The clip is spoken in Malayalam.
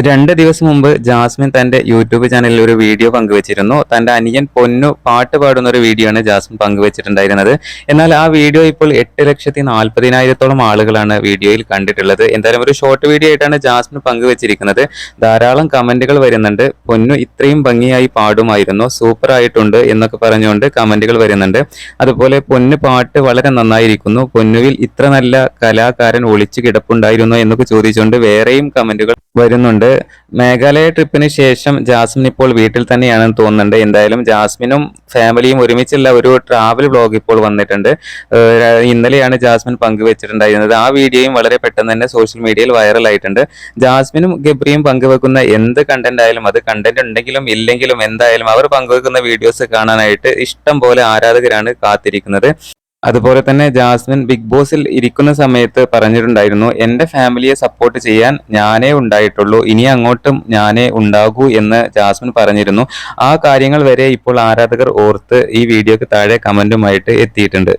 2 ദിവസം മുമ്പ് ജാസ്മിൻ തന്റെ യൂട്യൂബ് ചാനലിൽ ഒരു വീഡിയോ പങ്കുവച്ചിരുന്നു. തന്റെ അനിയൻ പൊന്നു പാട്ട് പാടുന്ന ഒരു വീഡിയോ ആണ് ജാസ്മിൻ പങ്കുവച്ചിട്ടുണ്ടായിരുന്നത്. എന്നാൽ ആ വീഡിയോ ഇപ്പോൾ 8,40,000-ഓളം ആളുകളാണ് വീഡിയോയിൽ കണ്ടിട്ടുള്ളത്. എന്തായാലും ഒരു ഷോർട്ട് വീഡിയോ ആയിട്ടാണ് ജാസ്മിൻ പങ്കുവച്ചിരിക്കുന്നത്. ധാരാളം കമന്റുകൾ വരുന്നുണ്ട്. പൊന്നു ഇത്രയും ഭംഗിയായി പാടുമായിരുന്നു, സൂപ്പർ ആയിട്ടുണ്ട് എന്നൊക്കെ പറഞ്ഞുകൊണ്ട് കമന്റുകൾ വരുന്നുണ്ട്. അതുപോലെ പൊന്നു പാട്ട് വളരെ നന്നായിരിക്കുന്നു, പൊന്നുവിൽ ഇത്ര നല്ല കലാകാരൻ ഒളിച്ചു കിടപ്പുണ്ടായിരുന്നോ എന്നൊക്കെ ചോദിച്ചുകൊണ്ട് വേറെയും കമന്റുകൾ വരുന്നുണ്ട്. മേഘാലയ ട്രിപ്പിന് ശേഷം ജാസ്മിൻ ഇപ്പോൾ വീട്ടിൽ തന്നെയാണെന്ന് തോന്നുന്നുണ്ട്. എന്തായാലും ജാസ്മിനും ഫാമിലിയും ഒരുമിച്ചുള്ള ഒരു ട്രാവൽ വ്ലോഗ് ഇപ്പോൾ വന്നിട്ടുണ്ട്. ഇന്നലെയാണ് ജാസ്മിൻ പങ്കുവച്ചിട്ടുണ്ടായിരുന്നത്. ആ വീഡിയോയും വളരെ പെട്ടെന്ന് തന്നെ സോഷ്യൽ മീഡിയയിൽ വൈറൽ ആയിട്ടുണ്ട്. ജാസ്മിനും ഗബ്രിയും പങ്കുവെക്കുന്ന എന്ത് കണ്ടന്റ് ആയാലും, അത് കണ്ടന്റ് ഉണ്ടെങ്കിലും ഇല്ലെങ്കിലും എന്തായാലും അവർ പങ്കുവെക്കുന്ന വീഡിയോസ് കാണാനായിട്ട് ഇഷ്ടം പോലെ ആരാധകരാണ് കാത്തിരിക്കുന്നത്. അതുപോലെ തന്നെ ജാസ്മിൻ ബിഗ് ബോസിൽ ഇരിക്കുന്ന സമയത്ത് പറഞ്ഞിട്ടുണ്ടായിരുന്നു, എന്റെ ഫാമിലിയെ സപ്പോർട്ട് ചെയ്യാൻ ഞാനേ ഉണ്ടായിട്ടുള്ളൂ, ഇനി അങ്ങോട്ടും ഞാനേ ഉണ്ടാകൂ എന്ന് ജാസ്മിൻ പറഞ്ഞിരുന്നു. ആ കാര്യങ്ങൾ വരെ ഇപ്പോൾ ആരാധകർ ഓർത്ത് ഈ വീഡിയോക്ക് താഴെ കമന്റുമായിട്ട് എത്തിയിട്ടുണ്ട്.